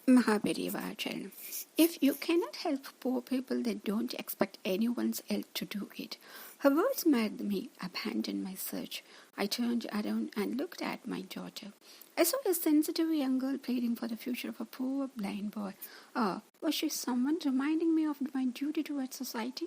Mahabharivachan. If you cannot help poor people, then don't expect anyone else to do it. Her words made me abandon my search. I turned around and looked at my daughter. I saw a sensitive young girl pleading for the future of a poor blind boy. Was she someone reminding me of my duty towards society?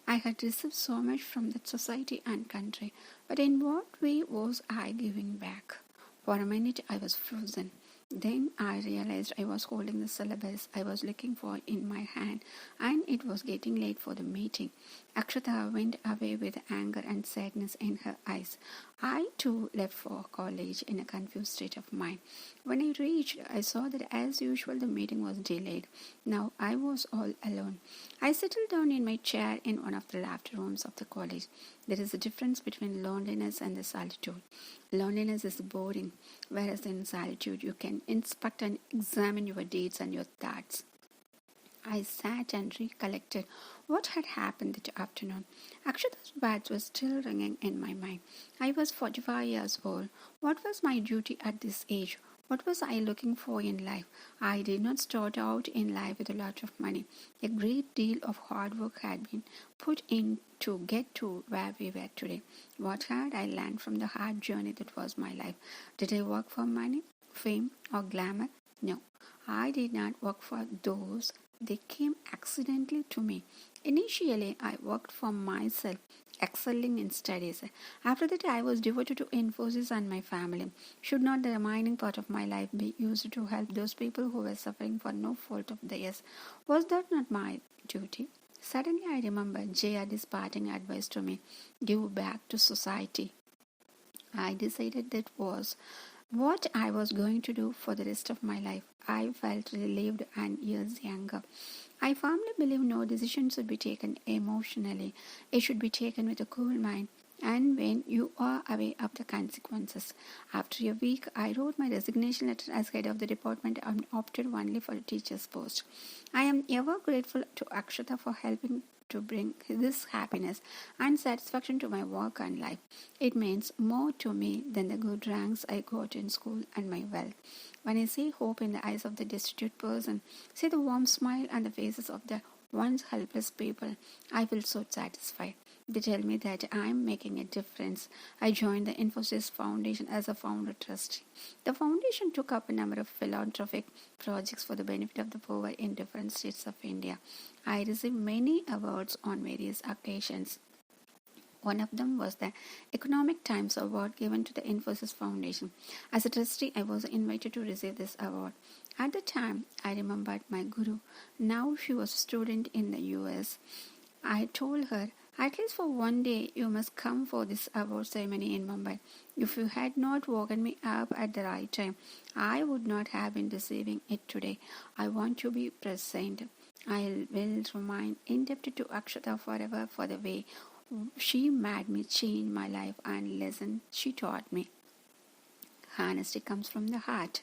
I had received so much from that society and country, but in what way was I giving back? For a minute I was frozen. Then I realized I was holding the syllabus I was looking for in my hand, and it was getting late for the meeting. Akshata went away with anger and sadness in her eyes. I too left for college in a confused state of mind. When I reached, I saw that as usual the meeting was delayed. Now I was all alone. I settled down in my chair in one of the loft rooms of the college. There is a difference between loneliness and the solitude. Loneliness is boring, whereas in solitude you can inspect and examine your deeds and your thoughts. I sat and recollected what had happened that afternoon. Akshata's words were still ringing in my mind. I was 45 years old. What was my duty at this age? What was I looking for in life? I did not start out in life with a lot of money. A great deal of hard work had been put in to get to where we were today. What had I learned from the hard journey that was my life? Did I work for money, fame, or glamour? No, I did not work for those. They came accidentally to me. Initially, I worked for myself, excelling in studies. After that, I was devoted to Infosys and my family. Should not the remaining part of my life be used to help those people who were suffering for no fault of theirs? Was that not my duty? Suddenly, I remembered J.R.'s parting advice to me: give back to society. I decided that was what I was going to do for the rest of my life. I felt relieved and years younger. I firmly believe no decision should be taken emotionally. It should be taken with a cool mind and when you are aware of the consequences. After a week, I wrote my resignation letter as head of the department and opted only for a teacher's post. I am ever grateful to Akshata for helping to bring this happiness and satisfaction to my work and life. It means more to me than the good ranks I got in school and my wealth. When I see hope in the eyes of the destitute person, see the warm smile on the faces of the once helpless people, I feel so satisfied. They tell me that I am making a difference. I joined the Infosys Foundation as a founder trustee. The foundation took up a number of philanthropic projects for the benefit of the poor in different states of India. I received many awards on various occasions. One of them was the Economic Times Award given to the Infosys Foundation. As a trustee, I was invited to receive this award. At the time, I remembered my guru. Now she was a student in the US. I told her, at least for one day, you must come for this award ceremony in Mumbai. If you had not woken me up at the right time, I would not have been receiving it today. I want to be present. I will remain indebted to Akshata forever for the way she made me change my life and lesson she taught me. Honesty comes from the heart.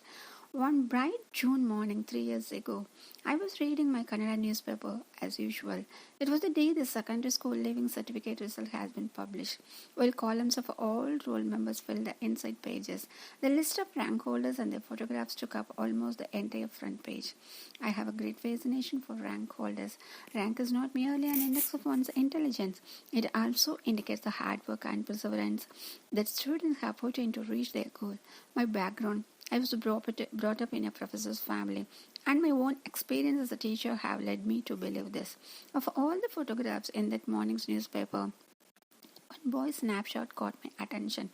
One bright June morning 3 years ago, I was reading my Kannada newspaper as usual. It was the day the secondary school leaving certificate result has been published. While columns of all roll members filled the inside pages, the list of rank holders and their photographs took up almost the entire front page. I have a great fascination for rank holders. Rank is not merely an index of one's intelligence, it also indicates the hard work and perseverance that students have put in to reach their goal. My background: I was brought up in a professor's family, and my own experience as a teacher have led me to believe this. Of all the photographs in that morning's newspaper, one boy's snapshot caught my attention.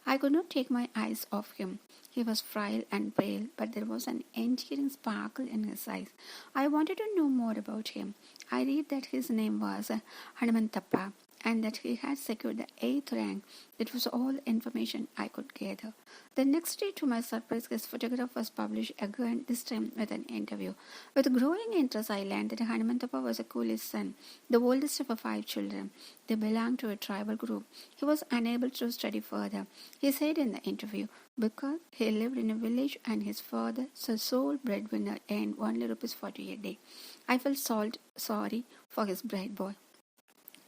I could not take my eyes off him. He was frail and pale, but there was an endearing sparkle in his eyes. I wanted to know more about him. I read that his name was Hanumantappa and that he had secured the 8th rank. That was all the information I could gather. The next day, to my surprise, his photograph was published again, this time with an interview. With growing interest, I learned that Hanumantappa was a coolie's son, the oldest of 5 children. They belonged to a tribal group. He was unable to study further. He said in the interview, because he lived in a village and his father, the sole breadwinner, earned only rupees 40 a day. I felt sorry for his bright boy.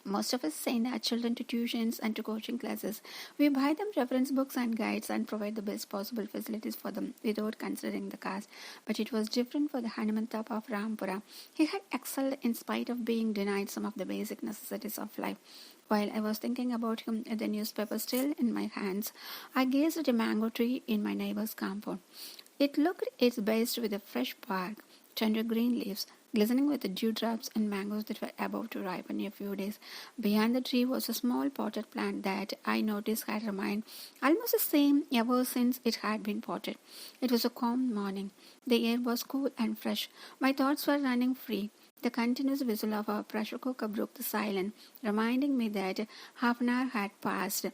Most of us send our children to tuitions and to coaching classes. We buy them reference books and guides and provide the best possible facilities for them without considering the cost. But it was different for the Hanumantappa of Rampura. He had excelled in spite of being denied some of the basic necessities of life. While I was thinking about him with the newspaper still in my hands, I gazed at a mango tree in my neighbor's compound. It looked its best with a fresh bark, tender green leaves, glistening with the dewdrops and mangoes that were about to ripen in a few days. Behind the tree was a small potted plant that I noticed had remained almost the same ever since it had been potted. It was a calm morning. The air was cool and fresh. My thoughts were running free. The continuous whistle of our pressure cooker broke the silence, reminding me that half an hour had passed.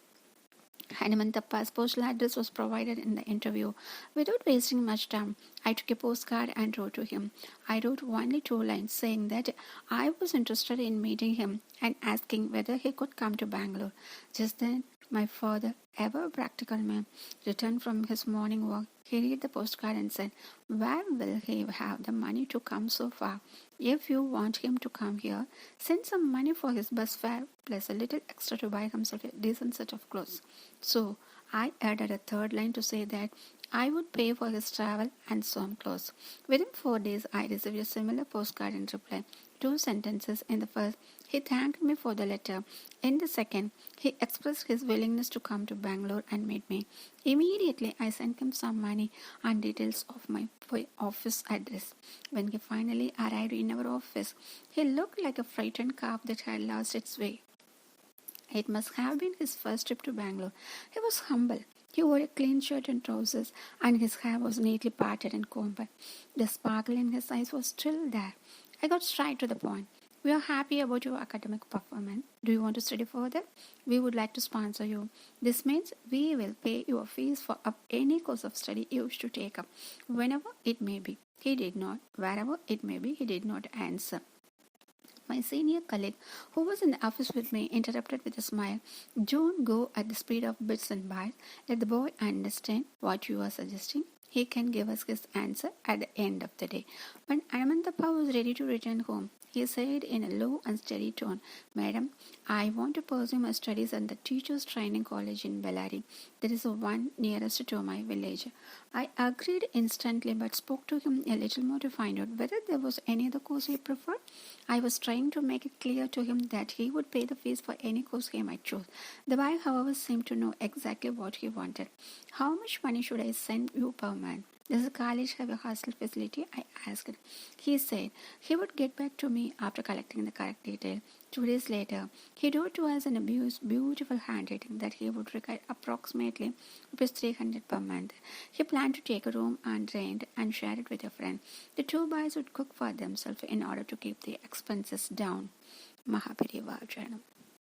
Hanumantappa's postal address was provided in the interview. Without wasting much time, I took a postcard and wrote to him. I wrote only 2 lines saying that I was interested in meeting him and asking whether he could come to Bangalore. Just then, my father, ever a practical man, returned from his morning walk. He read the postcard and said, "Where will he have the money to come so far? If you want him to come here, send some money for his bus fare plus a little extra to buy himself a decent set of clothes." So I added a third line to say that I would pay for his travel and some clothes. Within 4 days, I received a similar postcard in reply. 2 sentences. In the first, he thanked me for the letter. In the second, he expressed his willingness to come to Bangalore and meet me. Immediately, I sent him some money and details of my office address. When he finally arrived in our office, he looked like a frightened calf that had lost its way. It must have been his first trip to Bangalore. He was humble. He wore a clean shirt and trousers, and his hair was neatly parted and combed. The sparkle in his eyes was still there. I got straight to the point. "We are happy about your academic performance. Do you want to study further? We would like to sponsor you. This means we will pay your fees for any course of study you wish to take up, whenever it may be." He did not. Wherever it may be, he did not answer. My senior colleague, who was in the office with me, interrupted with a smile. "Don't go at the speed of bits and bytes. Let the boy understand what you are suggesting. He can give us his answer at the end of the day." When Anandappa was ready to return home, he said in a low and steady tone, "Madam, I want to pursue my studies at the Teachers Training College in Bellary. That is the one nearest to my village." I agreed instantly but spoke to him a little more to find out whether there was any other course he preferred. I was trying to make it clear to him that he would pay the fees for any course he might choose. The boy, however, seemed to know exactly what he wanted. "How much money should I send you per month? Does the college have a hostel facility?" I asked. He said he would get back to me after collecting the correct detail. 2 days later, he wrote to us in a beautiful handwriting that he would require approximately ₹300 per month. He planned to take a room and rent and share it with a friend. The 2 boys would cook for themselves in order to keep the expenses down. Mahaparivarjanam.